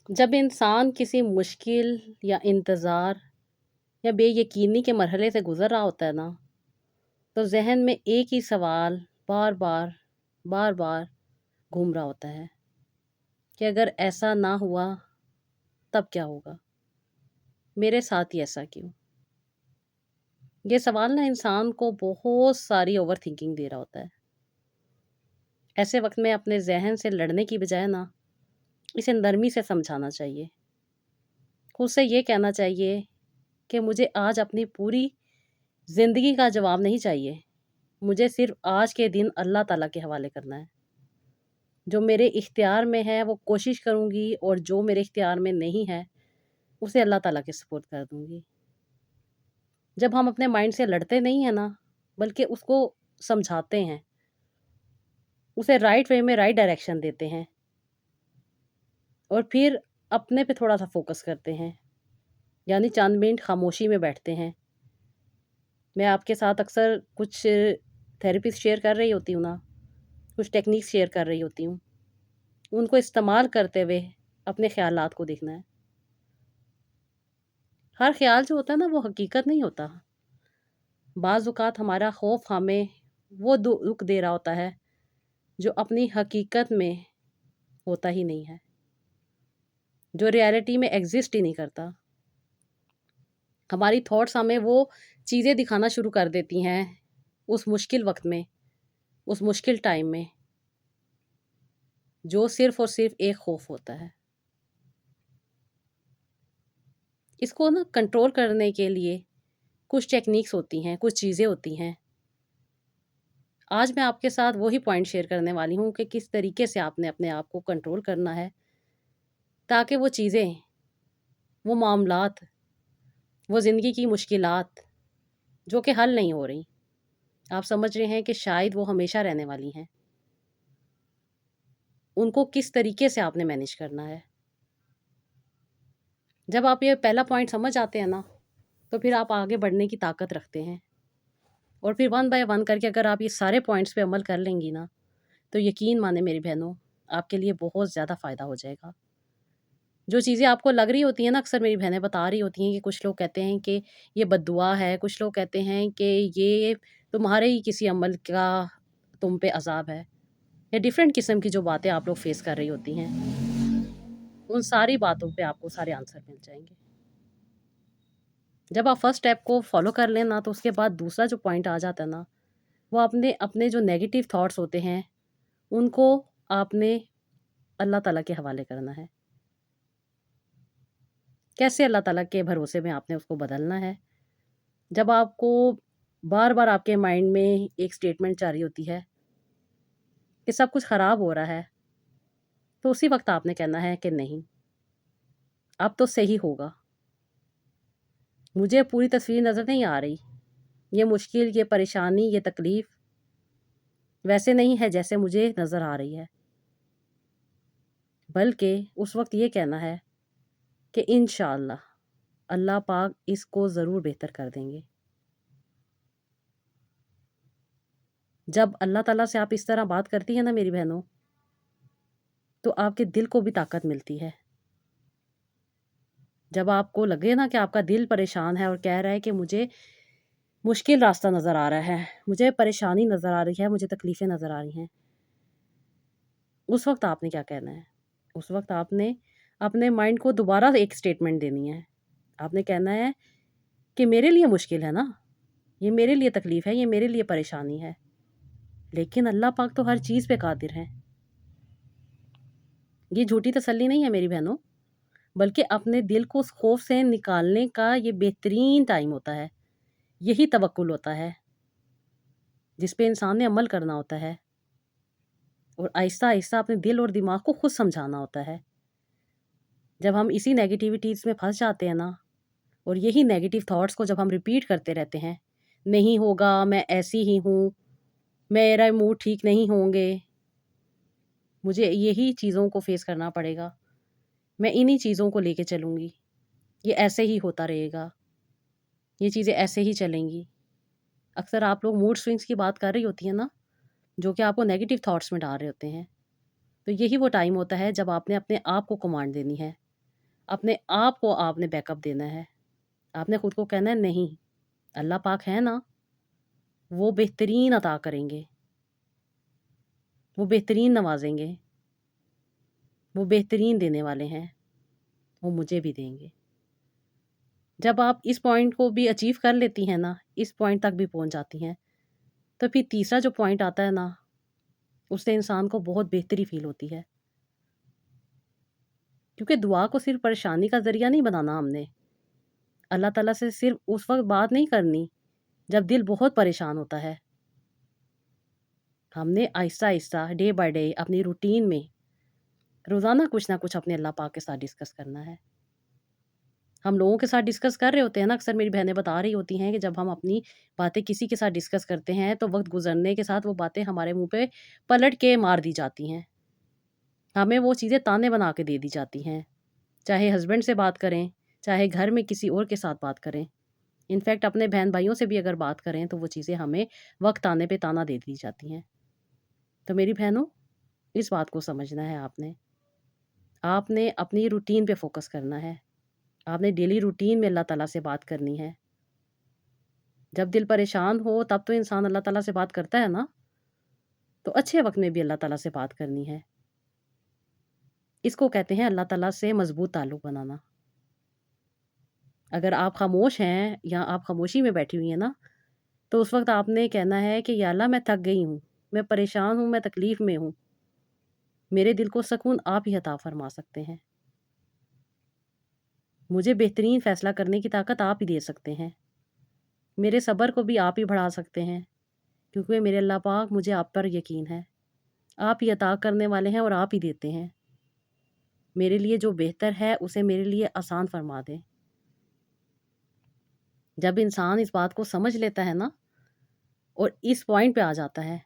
جب انسان کسی مشکل یا انتظار یا بے یقینی کے مرحلے سے گزر رہا ہوتا ہے نا، تو ذہن میں ایک ہی سوال بار بار بار بار گھوم رہا ہوتا ہے کہ اگر ایسا نہ ہوا تب کیا ہوگا؟ میرے ساتھ ہی ایسا کیوں؟ یہ سوال نا انسان کو بہت ساری اوور تھنکنگ دے رہا ہوتا ہے۔ ایسے وقت میں اپنے ذہن سے لڑنے کی بجائے نا، اسے نرمی سے سمجھانا چاہیے۔ خود سے یہ کہنا چاہیے کہ مجھے آج اپنی پوری زندگی کا جواب نہیں چاہیے، مجھے صرف آج کے دن اللہ تعالیٰ کے حوالے کرنا ہے۔ جو میرے اختیار میں ہے وہ کوشش کروں گی، اور جو میرے اختیار میں نہیں ہے اسے اللہ تعالیٰ کے سپرد کر دوں گی۔ جب ہم اپنے مائنڈ سے لڑتے نہیں ہیں نا، بلکہ اس کو سمجھاتے ہیں، اسے رائٹ وے میں رائٹ ڈائریکشن دیتے ہیں، اور پھر اپنے پہ تھوڑا سا فوکس کرتے ہیں، یعنی چند منٹ خاموشی میں بیٹھتے ہیں۔ میں آپ کے ساتھ اکثر کچھ تھیراپیز شیئر کر رہی ہوتی ہوں نا، کچھ ٹیکنیکس شیئر کر رہی ہوتی ہوں، ان کو استعمال کرتے ہوئے اپنے خیالات کو دیکھنا ہے۔ ہر خیال جو ہوتا ہے نا وہ حقیقت نہیں ہوتا۔ بعض اوقات ہمارا خوف ہمیں وہ دکھ دے رہا ہوتا ہے جو اپنی حقیقت میں ہوتا ہی نہیں ہے، جو ریالٹی میں ایگزسٹ ہی نہیں کرتا۔ ہماری تھاٹس ہمیں وہ چیزیں دکھانا شروع کر دیتی ہیں اس مشکل وقت میں، اس مشکل ٹائم میں، جو صرف اور صرف ایک خوف ہوتا ہے۔ اس کو نا کنٹرول کرنے کے لیے کچھ ٹیکنیکس ہوتی ہیں، کچھ چیزیں ہوتی ہیں۔ آج میں آپ کے ساتھ وہی پوائنٹ شیئر کرنے والی ہوں کہ کس طریقے سے آپ نے اپنے آپ کو کنٹرول کرنا ہے، تاکہ وہ چیزیں، وہ معاملات، وہ زندگی کی مشکلات جو کہ حل نہیں ہو رہی، آپ سمجھ رہے ہیں کہ شاید وہ ہمیشہ رہنے والی ہیں، ان کو کس طریقے سے آپ نے مینیج کرنا ہے۔ جب آپ یہ پہلا پوائنٹ سمجھ آتے ہیں نا، تو پھر آپ آگے بڑھنے کی طاقت رکھتے ہیں، اور پھر ون بائی ون کر کے اگر آپ یہ سارے پوائنٹس پہ عمل کر لیں گی نا، تو یقین مانیں میری بہنوں، آپ کے لیے بہت زیادہ فائدہ ہو جائے گا۔ جو چیزیں آپ کو لگ رہی ہوتی ہیں نا، اکثر میری بہنیں بتا رہی ہوتی ہیں کہ کچھ لوگ کہتے ہیں کہ یہ بد دعا ہے، کچھ لوگ کہتے ہیں کہ یہ تمہارے ہی کسی عمل کا تم پہ عذاب ہے، یا ڈفرینٹ قسم کی جو باتیں آپ لوگ فیس کر رہی ہوتی ہیں، ان ساری باتوں پہ آپ کو سارے آنسر مل جائیں گے۔ جب آپ فرسٹ اسٹیپ کو فالو کر لیں نا، تو اس کے بعد دوسرا جو پوائنٹ آ جاتا ہے نا، وہ اپنے جو نیگیٹو تھاٹس ہوتے ہیں ان کو آپ نے اللہ تعالیٰ کے حوالے کرنا ہے۔ کیسے اللہ تعالیٰ کے بھروسے میں آپ نے اس کو بدلنا ہے؟ جب آپ کو بار بار آپ کے مائنڈ میں ایک سٹیٹمنٹ جاری ہوتی ہے کہ سب کچھ خراب ہو رہا ہے، تو اسی وقت آپ نے کہنا ہے کہ نہیں، اب تو صحیح ہوگا، مجھے پوری تصویر نظر نہیں آ رہی، یہ مشکل، یہ پریشانی، یہ تکلیف ویسے نہیں ہے جیسے مجھے نظر آ رہی ہے، بلکہ اس وقت یہ کہنا ہے کہ انشاءاللہ اللہ پاک اس کو ضرور بہتر کر دیں گے۔ جب اللہ تعالیٰ سے آپ اس طرح بات کرتی ہیں نا میری بہنوں، تو آپ کے دل کو بھی طاقت ملتی ہے۔ جب آپ کو لگے نا کہ آپ کا دل پریشان ہے اور کہہ رہا ہے کہ مجھے مشکل راستہ نظر آ رہا ہے، مجھے پریشانی نظر آ رہی ہے، مجھے تکلیفیں نظر آ رہی ہیں، اس وقت آپ نے کیا کہنا ہے؟ اس وقت آپ نے اپنے مائنڈ کو دوبارہ ایک سٹیٹمنٹ دینی ہے۔ آپ نے کہنا ہے کہ میرے لیے مشکل ہے نا، یہ میرے لیے تکلیف ہے، یہ میرے لیے پریشانی ہے، لیکن اللہ پاک تو ہر چیز پہ قادر ہے۔ یہ جھوٹی تسلی نہیں ہے میری بہنوں، بلکہ اپنے دل کو اس خوف سے نکالنے کا یہ بہترین ٹائم ہوتا ہے۔ یہی توکل ہوتا ہے جس پہ انسان نے عمل کرنا ہوتا ہے، اور آہستہ آہستہ اپنے دل اور دماغ کو خود سمجھانا ہوتا ہے۔ جب ہم اسی نیگیٹیوٹیز میں پھنس جاتے ہیں نا، اور یہی نیگیٹو تھاٹس کو جب ہم ریپیٹ کرتے رہتے ہیں، نہیں ہوگا، میں ایسی ہی ہوں، میرا موڈ ٹھیک نہیں ہوں گے، مجھے یہی چیزوں کو فیس کرنا پڑے گا، میں انہی چیزوں کو لے کے چلوں گی، یہ ایسے ہی ہوتا رہے گا، یہ چیزیں ایسے ہی چلیں گی۔ اکثر آپ لوگ موڈ سوئنگس کی بات کر رہی ہوتی ہیں نا، جو کہ آپ کو نیگیٹو تھاٹس میں ڈال رہے ہوتے ہیں، تو یہی وہ ٹائم ہوتا ہے جب آپ نے اپنے آپ کو کمانڈ دینی ہے اپنے آپ کو آپ نے بیک اپ دینا ہے، آپ نے خود کو کہنا ہے نہیں، اللہ پاک ہے نا، وہ بہترین عطا کریں گے، وہ بہترین نوازیں گے، وہ بہترین دینے والے ہیں، وہ مجھے بھی دیں گے۔ جب آپ اس پوائنٹ کو بھی اچیو کر لیتی ہیں نا، اس پوائنٹ تک بھی پہنچ جاتی ہیں، تو پھر تیسرا جو پوائنٹ آتا ہے نا، اس سے انسان کو بہت بہتری فیل ہوتی ہے، کیونکہ دعا کو صرف پریشانی کا ذریعہ نہیں بنانا ہم نے، اللہ تعالیٰ سے صرف اس وقت بات نہیں کرنی جب دل بہت پریشان ہوتا ہے، ہم نے آہستہ آہستہ ڈے بائی ڈے اپنی روٹین میں روزانہ کچھ نہ کچھ اپنے اللہ پاک کے ساتھ ڈسکس کرنا ہے۔ ہم لوگوں کے ساتھ ڈسکس کر رہے ہوتے ہیں نا، اکثر میری بہنیں بتا رہی ہوتی ہیں کہ جب ہم اپنی باتیں کسی کے ساتھ ڈسکس کرتے ہیں تو وقت گزرنے کے ساتھ وہ باتیں ہمارے منہ پہ پلٹ کے مار دی جاتی ہیں، ہمیں وہ چیزیں تانے بنا کے دے دی جاتی ہیں، چاہے ہسبینڈ سے بات کریں، چاہے گھر میں کسی اور کے ساتھ بات کریں، انفیکٹ اپنے بہن بھائیوں سے بھی اگر بات کریں تو وہ چیزیں ہمیں وقت آنے پہ تانا دے دی جاتی ہیں۔ تو میری بہنوں، اس بات کو سمجھنا ہے آپ نے اپنی روٹین پہ فوکس کرنا ہے، آپ نے ڈیلی روٹین میں اللہ تعالیٰ سے بات کرنی ہے۔ جب دل پریشان ہو تب تو انسان اللہ تعالیٰ سے بات کرتا ہے نا، تو اچھے وقت میں بھی اللہ تعالیٰ سے بات کرنی ہے۔ اس کو کہتے ہیں اللہ تعالیٰ سے مضبوط تعلق بنانا۔ اگر آپ خاموش ہیں یا آپ خاموشی میں بیٹھی ہوئی ہیں نا، تو اس وقت آپ نے کہنا ہے کہ یا اللہ میں تھک گئی ہوں، میں پریشان ہوں، میں تکلیف میں ہوں، میرے دل کو سکون آپ ہی عطا فرما سکتے ہیں، مجھے بہترین فیصلہ کرنے کی طاقت آپ ہی دے سکتے ہیں، میرے صبر کو بھی آپ ہی بڑھا سکتے ہیں، کیونکہ میرے اللہ پاک مجھے آپ پر یقین ہے، آپ ہی عطا کرنے والے ہیں اور آپ ہی دیتے ہیں، میرے لیے جو بہتر ہے اسے میرے لیے آسان فرما دیں۔ جب انسان اس بات کو سمجھ لیتا ہے نا اور اس پوائنٹ پہ آ جاتا ہے،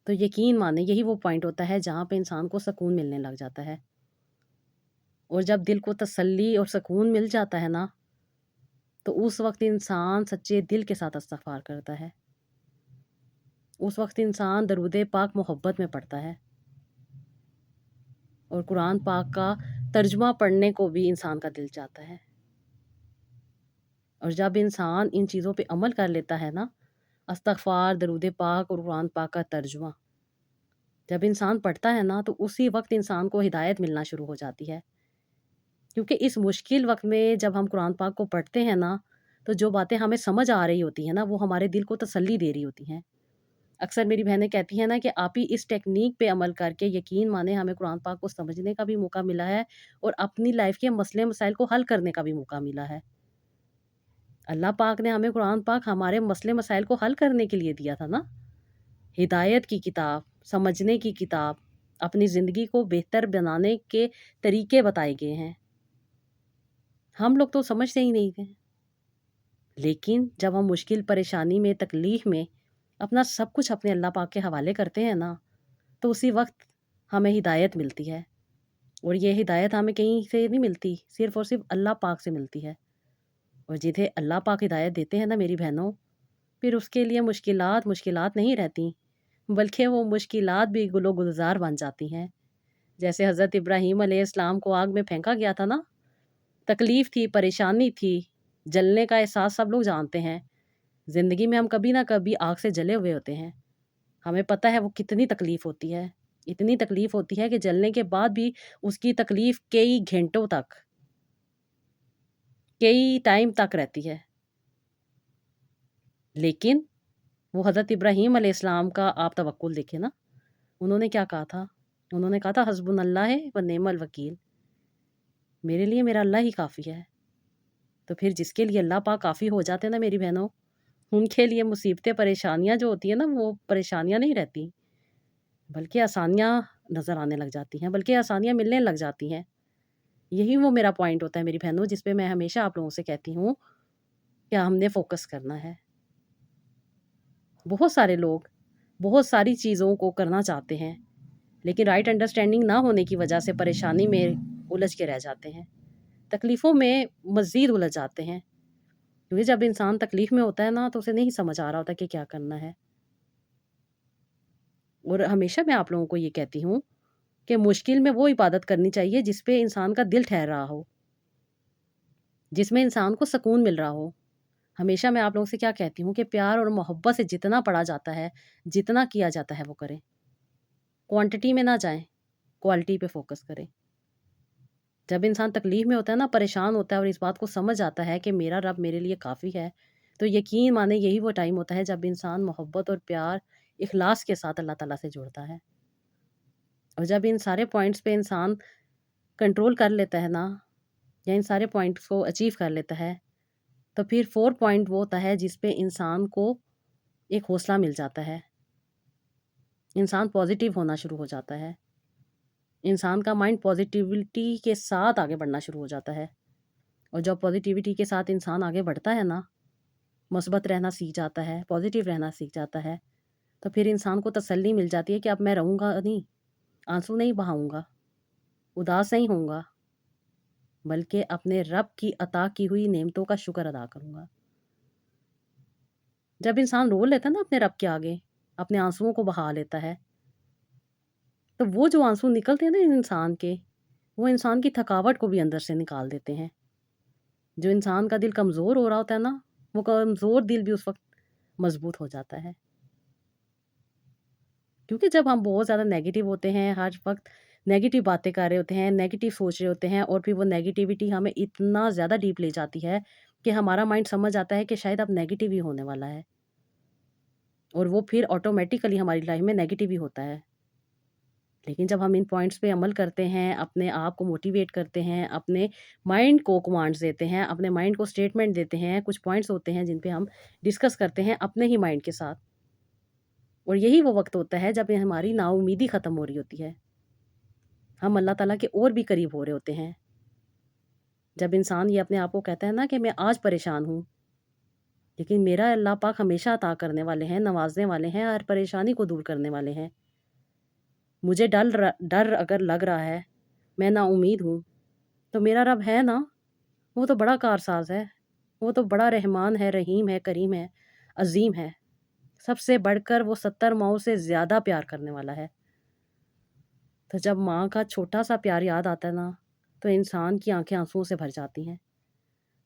تو یقین مانیں یہی وہ پوائنٹ ہوتا ہے جہاں پہ انسان کو سکون ملنے لگ جاتا ہے، اور جب دل کو تسلی اور سکون مل جاتا ہے نا، تو اس وقت انسان سچے دل کے ساتھ استغفار کرتا ہے، اس وقت انسان درود پاک محبت میں پڑھتا ہے، اور قرآن پاک کا ترجمہ پڑھنے کو بھی انسان کا دل چاہتا ہے۔ اور جب انسان ان چیزوں پہ عمل کر لیتا ہے نا، استغفار، درود پاک اور قرآن پاک کا ترجمہ جب انسان پڑھتا ہے نا، تو اسی وقت انسان کو ہدایت ملنا شروع ہو جاتی ہے، کیونکہ اس مشکل وقت میں جب ہم قرآن پاک کو پڑھتے ہیں نا، تو جو باتیں ہمیں سمجھ آ رہی ہوتی ہیں نا، وہ ہمارے دل کو تسلی دے رہی ہوتی ہیں۔ اکثر میری بہنیں کہتی ہیں نا کہ آپ ہی اس ٹیکنیک پہ عمل کر کے یقین مانیں ہمیں قرآن پاک کو سمجھنے کا بھی موقع ملا ہے اور اپنی لائف کے مسئلے مسائل کو حل کرنے کا بھی موقع ملا ہے۔ اللہ پاک نے ہمیں قرآن پاک ہمارے مسئلے مسائل کو حل کرنے کے لیے دیا تھا نا، ہدایت کی کتاب، سمجھنے کی کتاب، اپنی زندگی کو بہتر بنانے کے طریقے بتائے گئے ہیں، ہم لوگ تو سمجھتے ہی نہیں تھے، لیکن جب ہم مشکل پریشانی میں تکلیف میں اپنا سب کچھ اپنے اللہ پاک کے حوالے کرتے ہیں نا، تو اسی وقت ہمیں ہدایت ملتی ہے، اور یہ ہدایت ہمیں کہیں سے نہیں ملتی، صرف اور صرف اللہ پاک سے ملتی ہے، اور جنہیں اللہ پاک ہدایت دیتے ہیں نا میری بہنوں، پھر اس کے لیے مشکلات نہیں رہتی، بلکہ وہ مشکلات بھی گل و گلزار بن جاتی ہیں۔ جیسے حضرت ابراہیم علیہ السلام کو آگ میں پھینکا گیا تھا نا، تکلیف تھی، پریشانی تھی، جلنے کا احساس سب لوگ جانتے ہیں، زندگی میں ہم کبھی نہ کبھی آگ سے جلے ہوئے ہوتے ہیں، ہمیں پتہ ہے وہ کتنی تکلیف ہوتی ہے، اتنی تکلیف ہوتی ہے کہ جلنے کے بعد بھی اس کی تکلیف کئی گھنٹوں تک، کئی ٹائم تک رہتی ہے، لیکن وہ حضرت ابراہیم علیہ السلام کا آپ توکل دیکھیں نا، انہوں نے کیا کہا تھا؟ انہوں نے کہا تھا حسبنا اللہ و نعم الوکیل، میرے لیے میرا اللہ ہی کافی ہے۔ تو پھر جس کے لیے اللہ پاک کافی ہو جاتے ہیں نا میری بہنوں، ان کے لیے مصیبتیں پریشانیاں جو ہوتی ہیں نا، وہ پریشانیاں نہیں رہتی، بلکہ آسانیاں نظر آنے لگ جاتی ہیں، بلکہ آسانیاں ملنے لگ جاتی ہیں۔ یہی وہ میرا پوائنٹ ہوتا ہے میری بہنوں، جس پہ میں ہمیشہ آپ لوگوں سے کہتی ہوں کہ ہم نے فوکس کرنا ہے۔ بہت سارے لوگ بہت ساری چیزوں کو کرنا چاہتے ہیں، لیکن رائٹ انڈرسٹینڈنگ نہ ہونے کی وجہ سے پریشانی میں الجھ کے رہ جاتے ہیں، تکلیفوں میں مزید الجھ جاتے ہیں، کیونکہ جب انسان تکلیف میں ہوتا ہے نا، تو اسے نہیں سمجھ آ رہا ہوتا کہ کیا کرنا ہے۔ اور ہمیشہ میں آپ لوگوں کو یہ کہتی ہوں کہ مشکل میں وہ عبادت کرنی چاہیے جس پہ انسان کا دل ٹھہر رہا ہو، جس میں انسان کو سکون مل رہا ہو۔ ہمیشہ میں آپ لوگوں سے کیا کہتی ہوں کہ پیار اور محبت سے جتنا پڑھا جاتا ہے، جتنا کیا جاتا ہے وہ کریں۔ کوانٹٹی میں نہ جائیں، کوالٹی پہ فوکس کریں۔ جب انسان تکلیف میں ہوتا ہے نا، پریشان ہوتا ہے اور اس بات کو سمجھ آتا ہے کہ میرا رب میرے لیے کافی ہے، تو یقین مانے یہی وہ ٹائم ہوتا ہے جب انسان محبت اور پیار اخلاص کے ساتھ اللہ تعالیٰ سے جڑتا ہے۔ اور جب ان سارے پوائنٹس پہ انسان کنٹرول کر لیتا ہے نا، یا ان سارے پوائنٹس کو اچیو کر لیتا ہے، تو پھر 4 پوائنٹ وہ ہوتا ہے جس پہ انسان کو ایک حوصلہ مل جاتا ہے، انسان پازیٹیو ہونا شروع ہو جاتا ہے، انسان کا مائنڈ پازیٹیوٹی کے ساتھ آگے بڑھنا شروع ہو جاتا ہے۔ اور جب پازیٹیوٹی کے ساتھ انسان آگے بڑھتا ہے نا، مثبت رہنا سیکھ جاتا ہے، پازیٹیو رہنا سیکھ جاتا ہے، تو پھر انسان کو تسلی مل جاتی ہے کہ اب میں رہوں گا نہیں، آنسو نہیں بہاؤں گا، اداس نہیں ہوں گا، بلکہ اپنے رب کی عطا کی ہوئی نعمتوں کا شکر ادا کروں گا۔ جب انسان رو لیتا ہے نا اپنے رب کے آگے، اپنے آنسوؤں کو بہا لیتا ہے، تو وہ جو آنسو نکلتے ہیں نا انسان کے، وہ انسان کی تھکاوٹ کو بھی اندر سے نکال دیتے ہیں۔ جو انسان کا دل کمزور ہو رہا ہوتا ہے نا، وہ کمزور دل بھی اس وقت مضبوط ہو جاتا ہے۔ کیونکہ جب ہم بہت زیادہ نیگیٹو ہوتے ہیں، ہر وقت نیگیٹو باتیں کر رہے ہوتے ہیں، نیگیٹو سوچ رہے ہوتے ہیں، اور پھر وہ نیگیٹیوٹی ہمیں اتنا زیادہ ڈیپ لے جاتی ہے کہ ہمارا مائنڈ سمجھ آتا ہے کہ شاید اب نیگیٹو ہی ہونے والا ہے، اور وہ پھر آٹومیٹیکلی ہماری لائف میں نیگیٹو ہی ہوتا ہے۔ لیکن جب ہم ان پوائنٹس پہ عمل کرتے ہیں، اپنے آپ کو موٹیویٹ کرتے ہیں، اپنے مائنڈ کو کمانڈز دیتے ہیں، اپنے مائنڈ کو اسٹیٹمنٹ دیتے ہیں، کچھ پوائنٹس ہوتے ہیں جن پہ ہم ڈسکس کرتے ہیں اپنے ہی مائنڈ کے ساتھ، اور یہی وہ وقت ہوتا ہے جب ہماری نا امیدی ختم ہو رہی ہوتی ہے، ہم اللہ تعالیٰ کے اور بھی قریب ہو رہے ہوتے ہیں۔ جب انسان یہ اپنے آپ کو کہتا ہے نا کہ میں آج پریشان ہوں، لیکن میرا اللہ پاک ہمیشہ عطا کرنے والے ہیں، نوازنے والے ہیں، ہر پریشانی کو دور کرنے والے ہیں۔ مجھے ڈر اگر لگ رہا ہے، میں نا امید ہوں، تو میرا رب ہے نا، وہ تو بڑا کارساز ہے، وہ تو بڑا رحمان ہے، رحیم ہے، کریم ہے، عظیم ہے، سب سے بڑھ کر وہ 70 ماؤں سے زیادہ پیار کرنے والا ہے۔ تو جب ماں کا چھوٹا سا پیار یاد آتا ہے نا، تو انسان کی آنکھیں آنسوؤں سے بھر جاتی ہیں،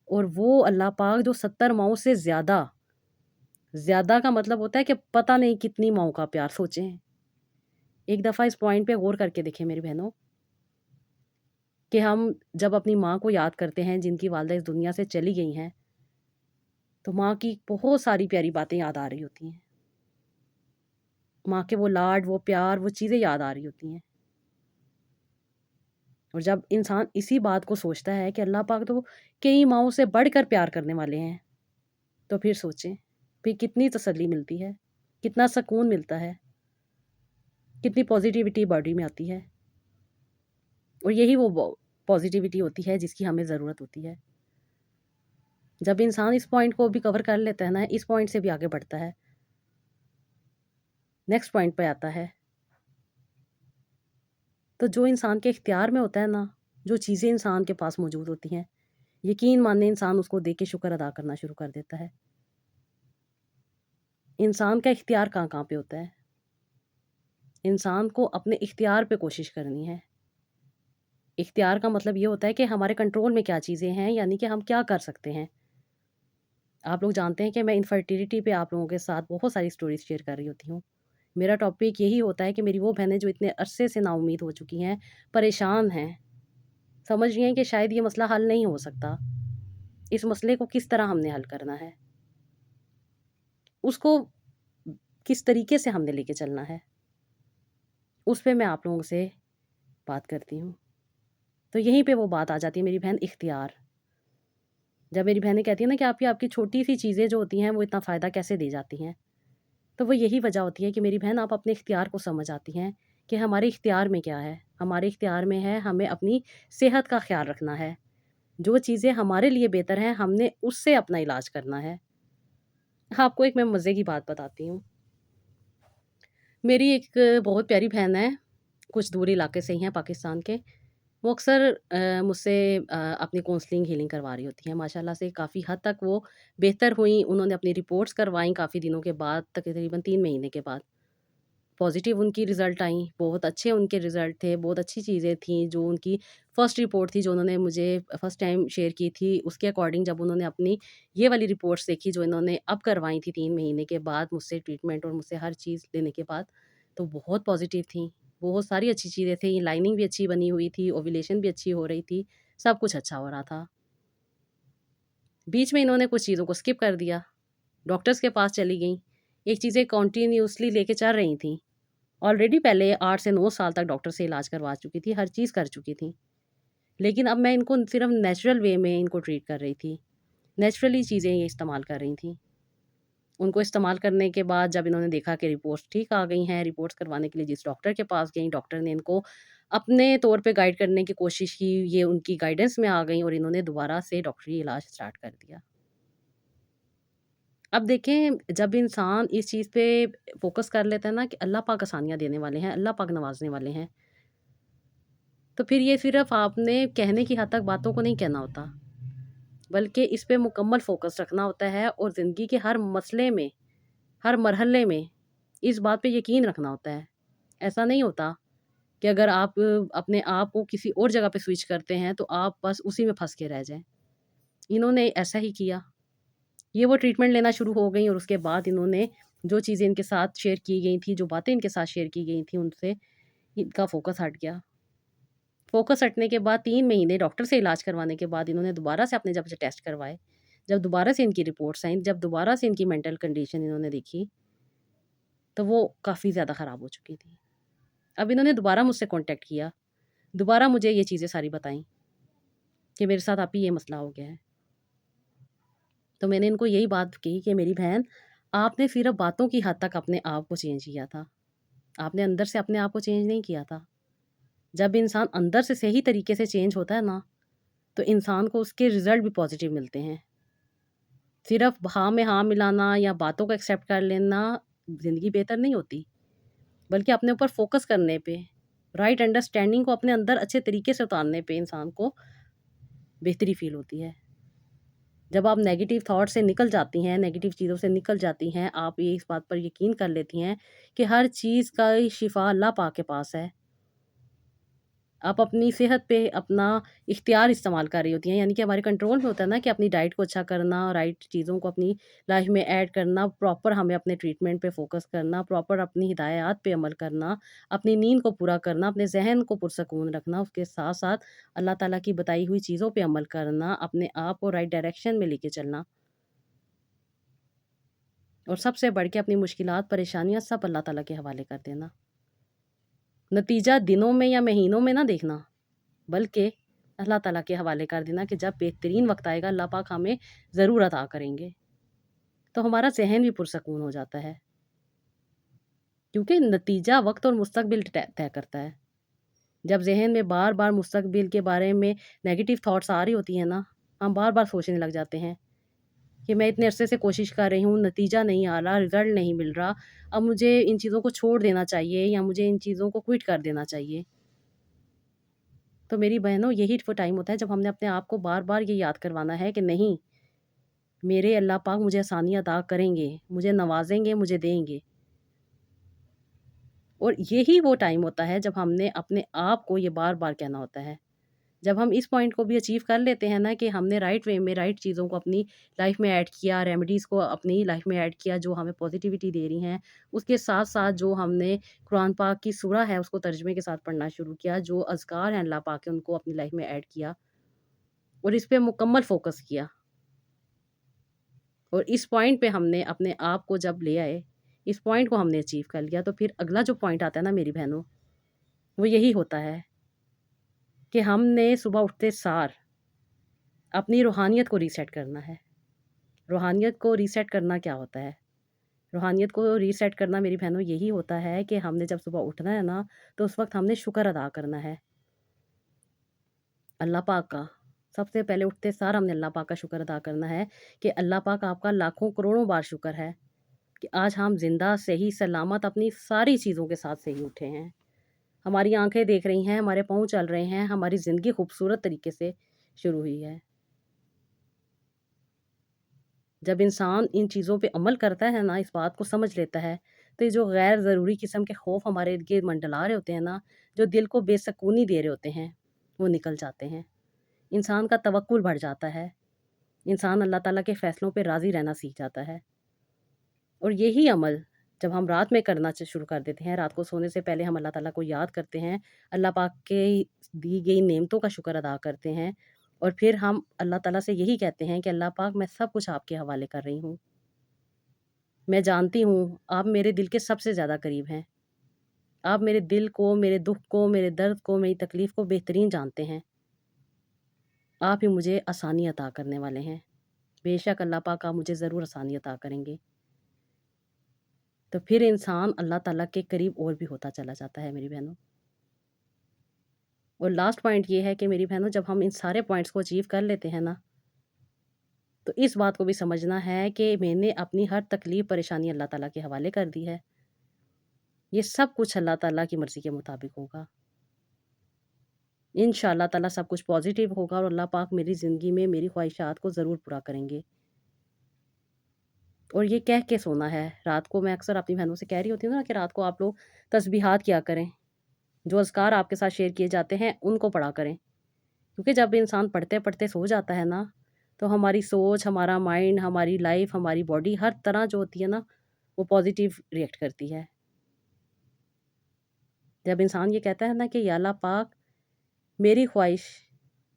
اور وہ اللہ پاک جو 70 ماؤں سے زیادہ، زیادہ کا مطلب ہوتا ہے کہ پتہ نہیں کتنی ماؤں کا پیار، سوچیں۔ ایک دفعہ اس پوائنٹ پہ غور کر کے دیکھیں میری بہنوں، کہ ہم جب اپنی ماں کو یاد کرتے ہیں جن کی والدہ اس دنیا سے چلی گئی ہیں، تو ماں کی بہت ساری پیاری باتیں یاد آ رہی ہوتی ہیں، ماں کے وہ لاڈ، وہ پیار، وہ چیزیں یاد آ رہی ہوتی ہیں۔ اور جب انسان اسی بات کو سوچتا ہے کہ اللہ پاک تو کئی ماؤں سے بڑھ کر پیار کرنے والے ہیں، تو پھر سوچیں، پھر کتنی تسلی ملتی ہے، کتنا سکون ملتا ہے، کتنی پازیٹیوٹی باڈی میں آتی ہے، اور یہی وہ پازیٹیوٹی ہوتی ہے جس کی ہمیں ضرورت ہوتی ہے۔ جب انسان اس پوائنٹ کو بھی کور کر لیتا ہے نا، اس پوائنٹ سے بھی آگے بڑھتا ہے، نیکسٹ پوائنٹ پہ آتا ہے، تو جو انسان کے اختیار میں ہوتا ہے نا، جو چیزیں انسان کے پاس موجود ہوتی ہیں، یقین ماننے انسان اس کو دیکھ کے شکر ادا کرنا شروع کر دیتا ہے۔ انسان کا اختیار کہاں کہاں پہ ہوتا ہے؟ انسان کو اپنے اختیار پہ کوشش کرنی ہے۔ اختیار کا مطلب یہ ہوتا ہے کہ ہمارے کنٹرول میں کیا چیزیں ہیں، یعنی کہ ہم کیا کر سکتے ہیں۔ آپ لوگ جانتے ہیں کہ میں انفرٹیلٹی پہ آپ لوگوں کے ساتھ بہت ساری سٹوریز شیئر کر رہی ہوتی ہوں۔ میرا ٹاپک یہی ہوتا ہے کہ میری وہ بہنیں جو اتنے عرصے سے نا امید ہو چکی ہیں، پریشان ہیں، سمجھ رہی ہیں کہ شاید یہ مسئلہ حل نہیں ہو سکتا، اس مسئلے کو کس طرح ہم نے حل کرنا ہے، اس کو کس طریقے سے ہم نے لے کے چلنا ہے، اس پہ میں آپ لوگوں سے بات کرتی ہوں۔ تو یہیں پہ وہ بات آ جاتی ہے میری بہن، اختیار۔ جب میری بہنیں کہتی ہیں نا کہ آپ کی چھوٹی سی چیزیں جو ہوتی ہیں وہ اتنا فائدہ کیسے دے جاتی ہیں، تو وہ یہی وجہ ہوتی ہے کہ میری بہن آپ اپنے اختیار کو سمجھ آتی ہیں کہ ہمارے اختیار میں کیا ہے۔ ہمارے اختیار میں ہے ہمیں اپنی صحت کا خیال رکھنا ہے، جو چیزیں ہمارے لیے بہتر ہیں ہم نے اس سے اپنا علاج کرنا ہے۔ آپ کو ایک میں مزے کی بات بتاتی ہوں۔ میری ایک بہت پیاری بہن ہے، کچھ دور علاقے سے ہی ہیں پاکستان کے، وہ اکثر مجھ سے اپنی کونسلنگ ہیلنگ کروا رہی ہوتی ہیں، ماشاء اللہ سے کافی حد تک وہ بہتر ہوئیں، انہوں نے اپنی رپورٹس کروائیں کافی دنوں کے بعد، تقریباً 3 مہینے کے بعد۔ پازیٹیو ان کی رزلٹ آئیں، بہت اچھے ان کے رزلٹ تھے، بہت اچھی چیزیں تھیں جو ان کی فرسٹ رپورٹ تھی جو انہوں نے مجھے فرسٹ ٹائم شیئر کی تھی، اس کے اکارڈنگ جب انہوں نے اپنی یہ والی رپورٹس دیکھی جو انہوں نے اب کروائی تھی 3 مہینے کے بعد مجھ سے ٹریٹمنٹ اور مجھ سے ہر چیز لینے کے بعد، تو بہت پازیٹیو تھیں، بہت ساری اچھی چیزیں تھیں، لائننگ بھی اچھی بنی ہوئی تھی، اوویلیشن بھی اچھی ہو رہی تھی، سب کچھ اچھا ہو رہا تھا۔ بیچ میں انہوں نے کچھ چیزوں کو اسکپ کر دیا، ڈاکٹرز کے پاس چلی گئیں، ایک چیزیں کنٹینیوسلی لے کے چل رہی تھیں، آلریڈی پہلے 8 سے 9 سال تک ڈاکٹر سے علاج کروا چکی تھی، ہر چیز کر چکی تھیں، لیکن اب میں ان کو صرف نیچرل وے میں ان کو ٹریٹ کر رہی تھی، نیچرلی چیزیں یہ استعمال کر رہی تھیں۔ ان کو استعمال کرنے کے بعد جب انہوں نے دیکھا کہ رپورٹس ٹھیک آ گئی ہیں، رپورٹس کروانے کے لیے جس ڈاکٹر کے پاس گئیں، ڈاکٹر نے ان کو اپنے طور پہ گائیڈ کرنے کی کوشش کی، یہ ان کی گائیڈنس میں آ گئیں اور انہوں نے دوبارہ سے ڈاکٹری علاج اسٹارٹ کر دیا۔ اب دیکھیں جب انسان اس چیز پہ فوکس کر لیتا ہے نا کہ اللہ پاک آسانیاں دینے والے ہیں، اللہ پاک نوازنے والے ہیں، تو پھر یہ صرف آپ نے کہنے کی حد تک باتوں کو نہیں کہنا ہوتا، بلکہ اس پہ مکمل فوکس رکھنا ہوتا ہے اور زندگی کے ہر مسئلے میں، ہر مرحلے میں اس بات پہ یقین رکھنا ہوتا ہے۔ ایسا نہیں ہوتا کہ اگر آپ اپنے آپ کو کسی اور جگہ پہ سوئچ کرتے ہیں تو آپ بس اسی میں پھنس کے رہ جائیں۔ انہوں نے ایسا ہی کیا، یہ وہ ٹریٹمنٹ لینا شروع ہو گئیں اور اس کے بعد انہوں نے جو چیزیں ان کے ساتھ شیئر کی گئی تھیں، جو باتیں ان کے ساتھ شیئر کی گئی تھیں، ان سے ان کا فوکس ہٹ گیا۔ فوکس ہٹنے کے بعد 3 مہینے ڈاکٹر سے علاج کروانے کے بعد انہوں نے دوبارہ سے اپنے جب سے ٹیسٹ کروائے، جب دوبارہ سے ان کی رپورٹس آئیں، جب دوبارہ سے ان کی مینٹل کنڈیشن انہوں نے دیکھی، تو وہ کافی زیادہ خراب ہو چکی تھی۔ اب انہوں نے دوبارہ مجھ سے کانٹیکٹ کیا، دوبارہ مجھے یہ چیزیں ساری بتائیں کہ میرے ساتھ آپ ہی یہ مسئلہ ہو گیا ہے۔ تو میں نے ان کو یہی بات کی کہ میری بہن، آپ نے صرف باتوں کی حد تک اپنے آپ کو چینج کیا تھا، آپ نے اندر سے اپنے آپ کو چینج نہیں کیا تھا۔ جب انسان اندر سے صحیح طریقے سے چینج ہوتا ہے نا، تو انسان کو اس کے رزلٹ بھی پازیٹیو ملتے ہیں۔ صرف ہاں میں ہاں ملانا یا باتوں کو ایکسیپٹ کر لینا زندگی بہتر نہیں ہوتی، بلکہ اپنے اوپر فوکس کرنے پہ، رائٹ انڈرسٹینڈنگ کو اپنے اندر اچھے طریقے سے اتارنے پہ انسان کو بہتری فیل ہوتی ہے۔ جب آپ نیگیٹو تھاٹ سے نکل جاتی ہیں، نیگیٹو چیزوں سے نکل جاتی ہیں، آپ یہ اس بات پر یقین کر لیتی ہیں کہ ہر چیز کا شفا اللہ پاک کے پاس ہے، آپ اپنی صحت پہ اپنا اختیار استعمال کر رہی ہوتی ہیں، یعنی کہ ہمارے کنٹرول میں ہوتا ہے نا کہ اپنی ڈائٹ کو اچھا کرنا، رائٹ چیزوں کو اپنی لائف میں ایڈ کرنا، پراپر ہمیں اپنے ٹریٹمنٹ پہ فوکس کرنا، پراپر اپنی ہدایات پہ عمل کرنا، اپنی نیند کو پورا کرنا، اپنے ذہن کو پرسکون رکھنا، اس کے ساتھ ساتھ اللہ تعالیٰ کی بتائی ہوئی چیزوں پہ عمل کرنا، اپنے آپ کو رائٹ ڈائریکشن میں لے کے چلنا، اور سب سے بڑھ کے اپنی مشکلات، پریشانیاں سب اللہ تعالیٰ کے حوالے کر دینا۔ نتیجہ دنوں میں یا مہینوں میں نہ دیکھنا، بلکہ اللہ تعالیٰ کے حوالے کر دینا کہ جب بہترین وقت آئے گا اللہ پاک ہمیں ضرور عطا کریں گے، تو ہمارا ذہن بھی پرسکون ہو جاتا ہے، کیونکہ نتیجہ وقت اور مستقبل طے کرتا ہے۔ جب ذہن میں بار بار مستقبل کے بارے میں نیگیٹو تھاٹس آ رہی ہوتی ہیں نا، ہم بار بار سوچنے لگ جاتے ہیں کہ میں اتنے عرصے سے کوشش کر رہی ہوں، نتیجہ نہیں آ رہا، رزلٹ نہیں مل رہا، اب مجھے ان چیزوں کو چھوڑ دینا چاہیے یا مجھے ان چیزوں کو کوئٹ کر دینا چاہیے۔ تو میری بہنوں، یہی وہ ٹائم ہوتا ہے جب ہم نے اپنے آپ کو بار بار یہ یاد کروانا ہے کہ نہیں، میرے اللہ پاک مجھے آسانی عطا کریں گے، مجھے نوازیں گے، مجھے دیں گے۔ اور یہی وہ ٹائم ہوتا ہے جب ہم نے اپنے آپ کو یہ بار بار کہنا ہوتا ہے۔ جب ہم اس پوائنٹ کو بھی اچیو کر لیتے ہیں نا کہ ہم نے رائٹ وے میں رائٹ چیزوں کو اپنی لائف میں ایڈ کیا، ریمیڈیز کو اپنی لائف میں ایڈ کیا جو ہمیں پازیٹیوٹی دے رہی ہیں، اس کے ساتھ ساتھ جو ہم نے قرآن پاک کی سورہ ہے اس کو ترجمے کے ساتھ پڑھنا شروع کیا، جو اذکار ہیں اللہ پاک کے ان کو اپنی لائف میں ایڈ کیا اور اس پہ مکمل فوکس کیا، اور اس پوائنٹ پہ ہم نے اپنے آپ کو جب لے آئے، اس پوائنٹ کو ہم نے اچیو کر لیا، تو پھر اگلا جو پوائنٹ آتا ہے نا میری بہنوں، وہ یہی ہوتا ہے کہ ہم نے صبح اٹھتے سار اپنی روحانیت کو ریسیٹ کرنا ہے۔ روحانیت کو ریسیٹ کرنا کیا ہوتا ہے؟ روحانیت کو ریسیٹ کرنا میری بہنوں یہی ہوتا ہے کہ ہم نے جب صبح اٹھنا ہے نا، تو اس وقت ہم نے شکر ادا کرنا ہے اللہ پاک کا۔ سب سے پہلے اٹھتے سار ہم نے اللہ پاک کا شکر ادا کرنا ہے کہ اللہ پاک آپ کا لاکھوں کروڑوں بار شکر ہے کہ آج ہم زندہ، صحیح سلامت، اپنی ساری چیزوں کے ساتھ صحیح اٹھے ہیں، ہماری آنکھیں دیکھ رہی ہیں، ہمارے پاؤں چل رہے ہیں، ہماری زندگی خوبصورت طریقے سے شروع ہوئی ہے۔ جب انسان ان چیزوں پہ عمل کرتا ہے نا، اس بات کو سمجھ لیتا ہے، تو یہ جو غیر ضروری قسم کے خوف ہمارے ارد گرد منڈلا رہے ہوتے ہیں نا، جو دل کو بے سکونی دے رہے ہوتے ہیں، وہ نکل جاتے ہیں۔ انسان کا توکل بڑھ جاتا ہے، انسان اللہ تعالیٰ کے فیصلوں پہ راضی رہنا سیکھ جاتا ہے۔ اور یہی عمل جب ہم رات میں کرنا شروع کر دیتے ہیں، رات کو سونے سے پہلے ہم اللہ تعالیٰ کو یاد کرتے ہیں، اللہ پاک کے دی گئی نعمتوں کا شکر ادا کرتے ہیں، اور پھر ہم اللہ تعالیٰ سے یہی کہتے ہیں کہ اللہ پاک میں سب کچھ آپ کے حوالے کر رہی ہوں۔ میں جانتی ہوں آپ میرے دل کے سب سے زیادہ قریب ہیں۔ آپ میرے دل کو، میرے دکھ کو، میرے درد کو، میری تکلیف کو بہترین جانتے ہیں۔ آپ ہی مجھے آسانی عطا کرنے والے ہیں۔ بے شک اللہ پاک آپ مجھے ضرور آسانی عطا کریں گے۔ تو پھر انسان اللہ تعالیٰ کے قریب اور بھی ہوتا چلا جاتا ہے میری بہنوں۔ اور لاسٹ پوائنٹ یہ ہے کہ میری بہنوں، جب ہم ان سارے پوائنٹس کو اچیو کر لیتے ہیں نا، تو اس بات کو بھی سمجھنا ہے کہ میں نے اپنی ہر تکلیف پریشانی اللہ تعالیٰ کے حوالے کر دی ہے۔ یہ سب کچھ اللہ تعالیٰ کی مرضی کے مطابق ہوگا۔ انشاءاللہ تعالیٰ سب کچھ پازیٹیو ہوگا، اور اللہ پاک میری زندگی میں میری خواہشات کو ضرور پورا کریں گے۔ اور یہ کہہ کے سونا ہے رات کو، میں اکثر اپنی بہنوں سے کہہ رہی ہوتی ہوں نا کہ رات کو آپ لوگ تسبیحات کیا کریں، جو اذکار آپ کے ساتھ شیئر کیے جاتے ہیں ان کو پڑھا کریں، کیونکہ جب انسان پڑھتے پڑھتے سو جاتا ہے نا، تو ہماری سوچ، ہمارا مائنڈ، ہماری لائف، ہماری باڈی، ہر طرح جو ہوتی ہے نا، وہ پازیٹیو ریئیکٹ کرتی ہے۔ جب انسان یہ کہتا ہے نا کہ یا اللہ پاک میری خواہش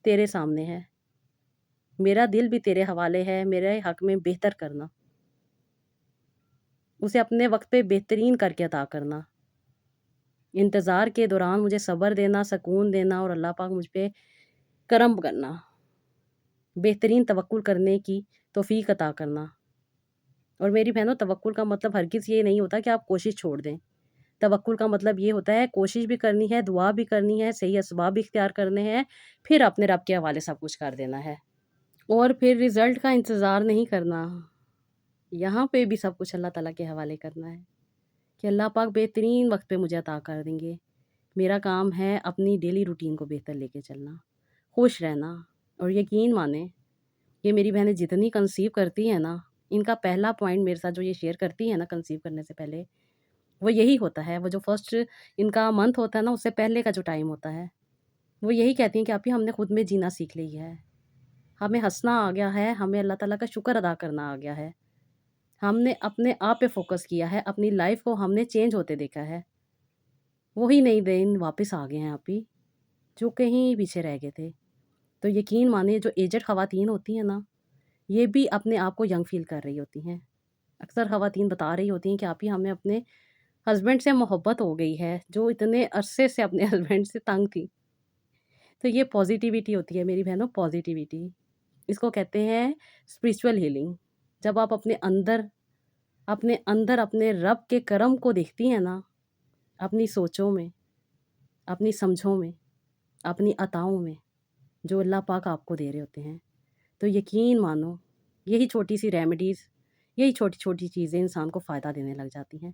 تیرے سامنے ہے، میرا دل بھی تیرے حوالے ہے، میرے حق میں بہتر کرنا، اسے اپنے وقت پہ بہترین کر کے عطا کرنا، انتظار کے دوران مجھے صبر دینا، سکون دینا، اور اللہ پاک مجھ پہ کرم کرنا، بہترین توکل کرنے کی توفیق عطا کرنا۔ اور میری بہنوں، توکل کا مطلب ہرگز یہ نہیں ہوتا کہ آپ کوشش چھوڑ دیں۔ توکل کا مطلب یہ ہوتا ہے کوشش بھی کرنی ہے، دعا بھی کرنی ہے، صحیح اسباب بھی اختیار کرنے ہیں، پھر اپنے رب کے حوالے سب کچھ کر دینا ہے، اور پھر رزلٹ کا انتظار نہیں کرنا۔ یہاں پہ بھی سب کچھ اللہ تعالیٰ کے حوالے کرنا ہے کہ اللہ پاک بہترین وقت پہ مجھے عطا کر دیں گے۔ میرا کام ہے اپنی ڈیلی روٹین کو بہتر لے کے چلنا، خوش رہنا۔ اور یقین مانیں، یہ میری بہنیں جتنی کنسیو کرتی ہیں نا، ان کا پہلا پوائنٹ میرے ساتھ جو یہ شیئر کرتی ہیں نا کنسیو کرنے سے پہلے، وہ یہی ہوتا ہے۔ وہ جو فرسٹ ان کا منتھ ہوتا ہے نا، اس سے پہلے کا جو ٹائم ہوتا ہے، وہ یہی کہتی ہیں کہ آپی ہم نے خود میں جینا سیکھ لی ہے، ہمیں ہنسنا آ گیا ہے، ہمیں اللہ تعالیٰ کا شکر ادا کرنا آ گیا ہے، ہم نے اپنے آپ پہ فوکس کیا ہے، اپنی لائف کو ہم نے چینج ہوتے دیکھا ہے۔ وہی نئی دن واپس آ گئے ہیں آپی، جو کہیں پیچھے رہ گئے تھے۔ تو یقین مانیں، جو ایجڈ خواتین ہوتی ہیں نا، یہ بھی اپنے آپ کو ینگ فیل کر رہی ہوتی ہیں۔ اکثر خواتین بتا رہی ہوتی ہیں کہ آپی ہمیں اپنے ہسبینڈ سے محبت ہو گئی ہے، جو اتنے عرصے سے اپنے ہسبینڈ سے تنگ تھی۔ تو یہ پازیٹیوٹی ہوتی ہے میری بہنوں، پازیٹیوٹی، اس کو کہتے ہیں اسپریچول ہیلنگ۔ جب آپ اپنے اندر اپنے رب کے کرم کو دیکھتی ہیں نا، اپنی سوچوں میں، اپنی سمجھوں میں، اپنی عطاؤں میں، جو اللہ پاک آپ کو دے رہے ہوتے ہیں، تو یقین مانو یہی چھوٹی سی ریمیڈیز، یہی چھوٹی چھوٹی چیزیں انسان کو فائدہ دینے لگ جاتی ہیں۔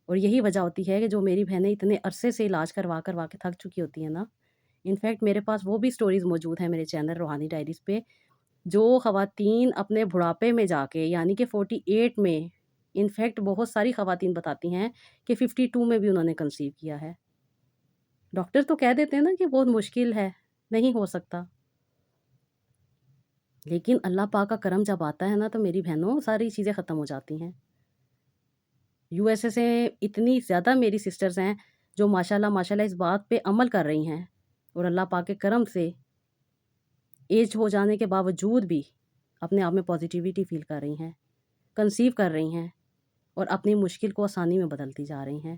اور یہی وجہ ہوتی ہے کہ جو میری بہنیں اتنے عرصے سے علاج کروا کے تھک چکی ہوتی ہیں نا، انفیکٹ میرے پاس وہ بھی سٹوریز موجود ہیں میرے چینل روحانی ڈائریز پہ، جو خواتین اپنے بڑھاپے میں جا کے، یعنی کہ 48 میں، انفیکٹ بہت ساری خواتین بتاتی ہیں کہ 52 میں بھی انہوں نے کنسیو کیا ہے۔ ڈاکٹر تو کہہ دیتے ہیں نا کہ بہت مشکل ہے، نہیں ہو سکتا، لیکن اللہ پاک کا کرم جب آتا ہے نا، تو میری بہنوں ساری چیزیں ختم ہو جاتی ہیں۔ یو ایس اے سے اتنی زیادہ میری سسٹرز ہیں جو ماشاءاللہ اس بات پہ عمل کر رہی ہیں، اور اللہ پاک کے کرم سے ایج ہو جانے کے باوجود بھی اپنے آپ میں پازیٹیوٹی فیل کر رہی ہیں، کنسیو کر رہی ہیں، اور اپنی مشکل کو آسانی میں بدلتی جا رہی ہیں،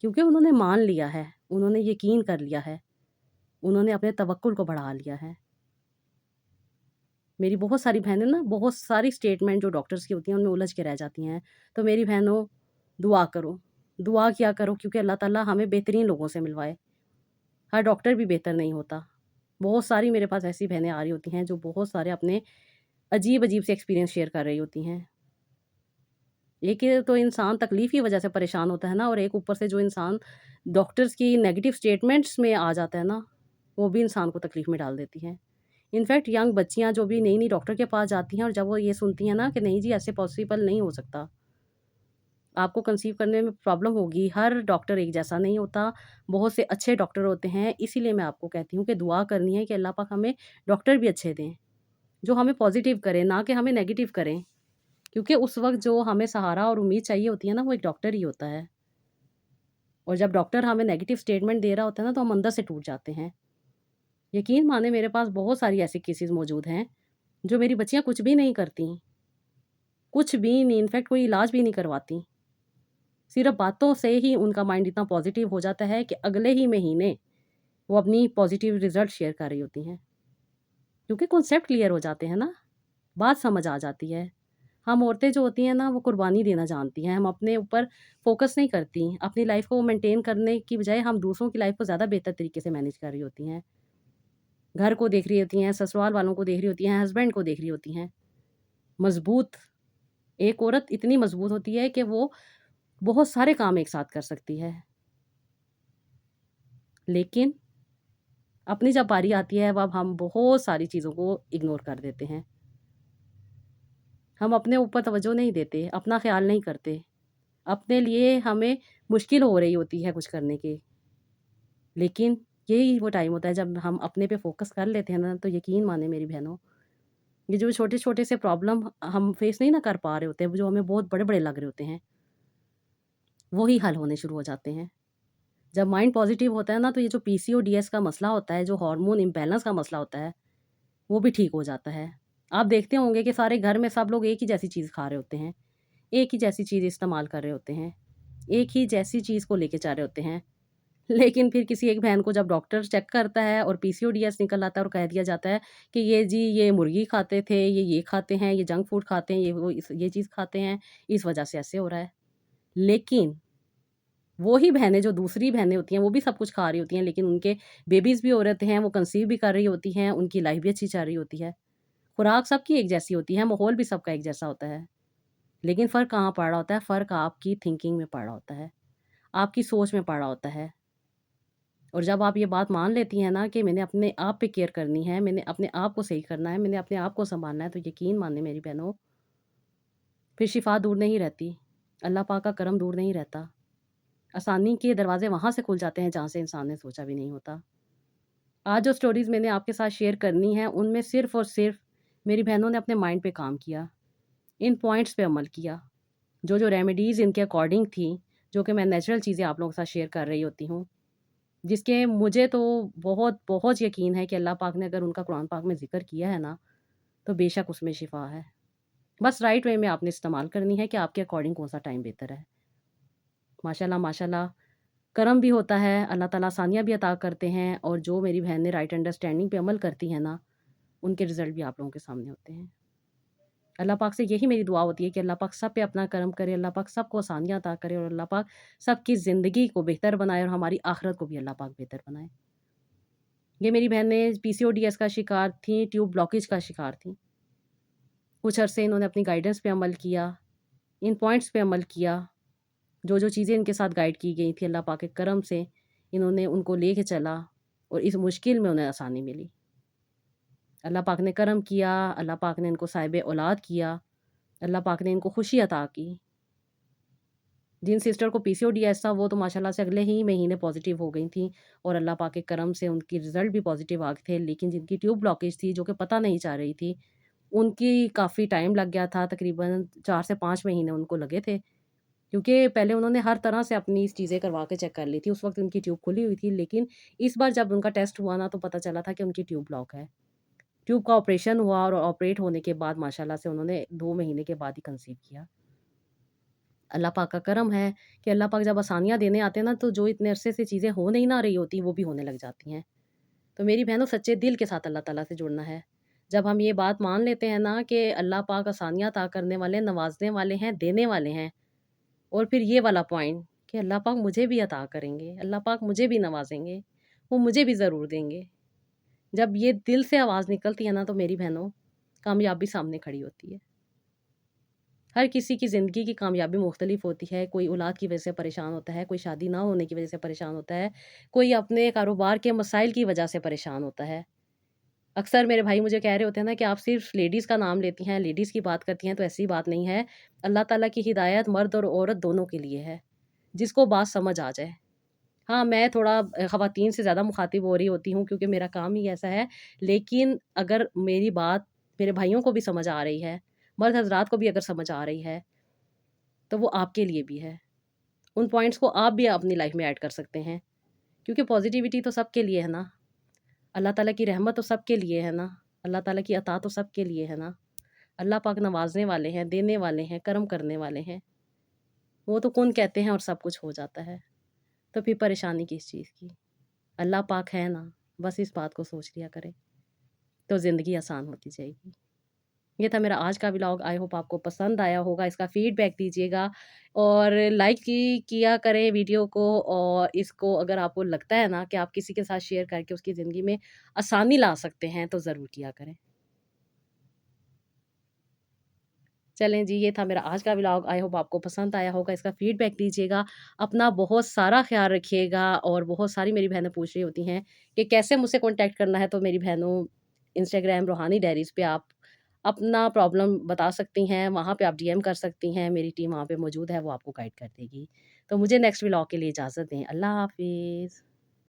کیونکہ انہوں نے مان لیا ہے، انہوں نے یقین کر لیا ہے، انہوں نے اپنے توکل کو بڑھا لیا ہے۔ میری بہت ساری بہنیں نا، بہت ساری اسٹیٹمنٹ جو ڈاکٹرز کی ہوتی ہیں ان میں الجھ کے رہ جاتی ہیں، تو میری بہنوں دعا کرو، دعا کیا کرو، کیونکہ اللہ تعالیٰ ہمیں بہترین لوگوں سے ملوائے۔ ہر ڈاکٹر بھی بہتر نہیں ہوتا۔ بہت ساری میرے پاس ایسی بہنیں آ رہی ہوتی ہیں جو بہت سارے اپنے عجیب سے ایکسپیرینس شیئر کر رہی ہوتی ہیں۔ ایک تو انسان تکلیف کی وجہ سے پریشان ہوتا ہے نا، اور ایک اوپر سے جو انسان ڈاکٹرز کی نیگیٹو اسٹیٹمنٹس میں آ جاتا ہے نا، وہ بھی انسان کو تکلیف میں ڈال دیتی ہیں۔ انفیکٹ ینگ بچیاں جو بھی نئی ڈاکٹر کے پاس جاتی ہیں، اور جب وہ یہ سنتی ہیں نا کہ نہیں جی ایسے پاسبل نہیں ہو سکتا، آپ کو کنسیو کرنے میں پرابلم ہوگی، ہر ڈاکٹر ایک جیسا نہیں ہوتا، بہت سے اچھے ڈاکٹر ہوتے ہیں، اسی لیے میں آپ کو کہتی ہوں کہ دعا کرنی ہے کہ اللہ پاک ہمیں ڈاکٹر بھی اچھے دیں، جو ہمیں پازیٹیو کریں، نہ کہ ہمیں نیگیٹو کریں، کیونکہ اس وقت جو ہمیں سہارا اور امید چاہیے ہوتی ہے نا، وہ ایک ڈاکٹر ہی ہوتا ہے، اور جب ڈاکٹر ہمیں نیگیٹو اسٹیٹمنٹ دے رہا ہوتا ہے نا، تو ہم اندر سے ٹوٹ جاتے ہیں۔ یقین مانیں میرے پاس بہت ساری ایسی کیسز موجود ہیں، جو میری بچیاں کچھ بھی نہیں کرتیں، کچھ بھی نہیں، انفیکٹ کوئی علاج بھی نہیں کرواتیں، صرف باتوں سے ہی ان کا مائنڈ اتنا پازیٹیو ہو جاتا ہے کہ اگلے ہی مہینے وہ اپنی پازیٹیو رزلٹ شیئر کر رہی ہوتی ہیں، کیونکہ کنسیپٹ کلیئر ہو جاتے ہیں نا، بات سمجھ آ جاتی ہے۔ ہم عورتیں جو ہوتی ہیں نا، وہ قربانی دینا جانتی ہیں، ہم اپنے اوپر فوکس نہیں کرتی، اپنی لائف کو مینٹین کرنے کی بجائے ہم دوسروں کی لائف کو زیادہ بہتر طریقے سے مینیج کر رہی ہوتی ہیں، گھر کو دیکھ رہی ہوتی ہیں، سسرال والوں کو دیکھ رہی ہوتی ہیں، ہسبینڈ کو دیکھ رہی ہوتی ہیں۔ مضبوط ایک عورت اتنی مضبوط ہوتی ہے کہ وہ بہت سارے کام ایک ساتھ کر سکتی ہے، لیکن اپنی جب باری آتی ہے اب ہم بہت ساری چیزوں کو اگنور کر دیتے ہیں، ہم اپنے اوپر توجہ نہیں دیتے، اپنا خیال نہیں کرتے، اپنے لیے ہمیں مشکل ہو رہی ہوتی ہے کچھ کرنے کی، لیکن یہی وہ ٹائم ہوتا ہے جب ہم اپنے پہ فوکس کر لیتے ہیں نا، تو یقین مانیں میری بہنوں، یہ جو چھوٹے چھوٹے سے پرابلم ہم فیس نہیں نہ کر پا رہے ہوتے ہیں، جو ہمیں بہت بڑے بڑے لگ رہے ہوتے ہیں، وہی حل ہونے شروع ہو جاتے ہیں۔ جب مائنڈ پازیٹیو ہوتا ہے نا، تو یہ جو پی سی او ڈی ایس کا مسئلہ ہوتا ہے، جو ہارمون امبیلنس کا مسئلہ ہوتا ہے، وہ بھی ٹھیک ہو جاتا ہے۔ آپ دیکھتے ہوں گے کہ سارے گھر میں سب لوگ ایک ہی جیسی چیز کھا رہے ہوتے ہیں، ایک ہی جیسی چیز استعمال کر رہے ہوتے ہیں، ایک ہی جیسی چیز کو لے کے چل رہے ہوتے ہیں، لیکن پھر کسی ایک بہن کو جب ڈاکٹر چیک کرتا ہے اور پی سی او ڈی ایس نکل آتا ہے اور کہہ دیا جاتا ہے کہ یہ جی یہ مرغی کھاتے تھے، یہ کھاتے ہیں، یہ جنک فوڈ کھاتے ہیں، یہ چیز کھاتے ہیں، اس وجہ سے ایسے ہو رہا ہے۔ لیکن وہی بہنیں جو دوسری بہنیں ہوتی ہیں، وہ بھی سب کچھ کھا رہی ہوتی ہیں، لیکن ان کے بیبیز بھی ہو رہتے ہیں، وہ کنسیو بھی کر رہی ہوتی ہیں، ان کی لائف بھی اچھی چل رہی ہوتی ہے۔ خوراک سب کی ایک جیسی ہوتی ہے، ماحول بھی سب کا ایک جیسا ہوتا ہے، لیکن فرق کہاں پڑ رہا ہوتا ہے؟ فرق آپ کی تھنکنگ میں پڑ رہا ہوتا ہے، آپ کی سوچ میں پڑ رہا ہوتا ہے۔ اور جب آپ یہ بات مان لیتی ہیں نا کہ میں نے اپنے آپ پہ کیئر کرنی ہے، میں نے اپنے آپ کو صحیح کرنا ہے، میں نے اپنے آپ کو سنبھالنا ہے، تو یقین مانیں میری بہنوں، پھر شفا دور نہیں رہتی، اللہ پاک کا کرم دور نہیں رہتا، آسانی کے دروازے وہاں سے کھل جاتے ہیں جہاں سے انسان نے سوچا بھی نہیں ہوتا۔ آج جو سٹوریز میں نے آپ کے ساتھ شیئر کرنی ہیں، ان میں صرف اور صرف میری بہنوں نے اپنے مائنڈ پہ کام کیا، ان پوائنٹس پہ عمل کیا، جو ریمیڈیز ان کے اکارڈنگ تھیں، جو کہ میں نیچرل چیزیں آپ لوگوں کے ساتھ شیئر کر رہی ہوتی ہوں، جس کے مجھے تو بہت بہت یقین ہے کہ اللہ پاک نے اگر ان کا قرآن پاک میں ذکر کیا ہے نا، تو بے شک اس میں شفا ہے۔ بس رائٹ وے میں آپ نے استعمال کرنی ہے کہ آپ کے اکارڈنگ کون سا ٹائم بہتر ہے۔ ماشاءاللہ ماشاءاللہ کرم بھی ہوتا ہے، اللہ تعالیٰ آسانیاں بھی عطا کرتے ہیں، اور جو میری بہن نے رائٹ انڈرسٹینڈنگ پہ عمل کرتی ہیں نا، ان کے رزلٹ بھی آپ لوگوں کے سامنے ہوتے ہیں۔ اللہ پاک سے یہی میری دعا ہوتی ہے کہ اللہ پاک سب پہ اپنا کرم کرے، اللہ پاک سب کو آسانیاں عطا کرے، اور اللہ پاک سب کی زندگی کو بہتر بنائے، اور ہماری آخرت کو بھی اللہ پاک بہتر بنائے۔ یہ میری بہنیں پی سی او ڈی ایس کا شکار تھیں، ٹیوب بلاکیج کا شکار تھیں، کچھ عرصے انہوں نے اپنی گائیڈنس پہ عمل کیا، ان پوائنٹس پہ عمل کیا، جو چیزیں ان کے ساتھ گائیڈ کی گئی تھی، اللہ پاک کے کرم سے انہوں نے ان کو لے کے چلا، اور اس مشکل میں انہیں آسانی ملی۔ اللہ پاک نے کرم کیا، اللہ پاک نے ان کو صاحب اولاد کیا، اللہ پاک نے ان کو خوشی عطا کی۔ جن سسٹر کو پی سی او ڈی ایس تھا، وہ تو ماشاءاللہ سے اگلے ہی مہینے پازیٹیو ہو گئی تھیں، اور اللہ پاک کے کرم سے ان کی رزلٹ بھی پازیٹیو آ گئے تھے، لیکن جن کی ٹیوب بلاکیج تھی، جو کہ پتہ نہیں چاہ رہی تھی، ان کی کافی ٹائم لگ گیا تھا، تقریباً 4 سے 5 مہینے ان کو لگے تھے، کیونکہ پہلے انہوں نے ہر طرح سے اپنی چیزیں کروا کے چیک کر لی تھی، اس وقت ان کی ٹیوب کھلی ہوئی تھی، لیکن اس بار جب ان کا ٹیسٹ ہوا نا، تو پتہ چلا تھا کہ ان کی ٹیوب بلاک ہے۔ ٹیوب کا آپریشن ہوا، اور آپریٹ ہونے کے بعد ماشاءاللہ سے انہوں نے 2 مہینے کے بعد ہی کنسیو کیا۔ اللہ پاک کا کرم ہے کہ اللہ پاک جب آسانیاں دینے آتے ہیں نا، تو جو اتنے عرصے سے چیزیں ہو نہیں نہ رہی ہوتی، وہ بھی ہونے لگ جاتی ہیں۔ تو میری بہنوں، سچے دل کے ساتھ اللہ تعالیٰ سے جڑنا ہے۔ جب ہم یہ بات مان لیتے ہیں نا کہ اللہ پاک آسانیاں عطا کرنے والے، نوازنے والے ہیں، دینے والے ہیں، اور پھر یہ والا پوائنٹ کہ اللہ پاک مجھے بھی عطا کریں گے، اللہ پاک مجھے بھی نوازیں گے، وہ مجھے بھی ضرور دیں گے، جب یہ دل سے آواز نکلتی ہے نا، تو میری بہنوں، کامیابی سامنے کھڑی ہوتی ہے۔ ہر کسی کی زندگی کی کامیابی مختلف ہوتی ہے، کوئی اولاد کی وجہ سے پریشان ہوتا ہے، کوئی شادی نہ ہونے کی وجہ سے پریشان ہوتا ہے، کوئی اپنے کاروبار کے مسائل کی وجہ سے پریشان ہوتا ہے، اکثر میرے بھائی مجھے کہہ رہے ہوتے ہیں نا کہ آپ صرف لیڈیز کا نام لیتی ہیں، لیڈیز کی بات کرتی ہیں، تو ایسی بات نہیں ہے۔ اللہ تعالیٰ کی ہدایت مرد اور عورت دونوں کے لیے ہے، جس کو بات سمجھ آ جائے۔ ہاں، میں تھوڑا خواتین سے زیادہ مخاطب ہو رہی ہوتی ہوں کیونکہ میرا کام ہی ایسا ہے، لیکن اگر میری بات میرے بھائیوں کو بھی سمجھ آ رہی ہے، مرد حضرات کو بھی اگر سمجھ آ رہی ہے، تو وہ آپ کے لیے بھی ہے۔ ان پوائنٹس کو آپ بھی اپنی لائف میں ایڈ کر سکتے ہیں، کیونکہ پازیٹیوٹی تو سب کے لیے ہے نا، اللہ تعالیٰ کی رحمت تو سب کے لیے ہے نا، اللہ تعالیٰ کی عطا تو سب کے لیے ہے نا۔ اللہ پاک نوازنے والے ہیں، دینے والے ہیں، کرم کرنے والے ہیں۔ وہ تو کن کہتے ہیں اور سب کچھ ہو جاتا ہے، تو پھر پریشانی کس چیز کی؟ اللہ پاک ہے نا، بس اس بات کو سوچ لیا کریں، تو زندگی آسان ہوتی جائے گی۔ یہ تھا میرا آج کا ولاگ، آئی ہوپ آپ کو پسند آیا ہوگا، اس کا فیڈ بیک دیجیے گا اور لائک کیا کریں ویڈیو کو، اور اس کو اگر آپ کو لگتا ہے نا کہ آپ کسی کے ساتھ شیئر کر کے اس کی زندگی میں آسانی لا سکتے ہیں تو ضرور کیا کریں۔ چلیں جی، یہ تھا میرا آج کا ولاگ، آئی ہوپ آپ کو پسند آیا ہوگا، اس کا فیڈ بیک دیجیے گا، اپنا بہت سارا خیال رکھیے گا۔ اور بہت ساری میری بہنیں پوچھ رہی ہوتی ہیں کہ کیسے مجھ سے کانٹیکٹ کرنا ہے، تو میری بہنوں انسٹاگرام روحانی ڈائریز پہ آپ اپنا پرابلم بتا سکتی ہیں، وہاں پہ آپ ڈی ایم کر سکتی ہیں، میری ٹیم وہاں پہ موجود ہے، وہ آپ کو گائیڈ کر دے گی۔ تو مجھے نیکسٹ ولاگ کے لیے اجازت دیں، اللہ حافظ۔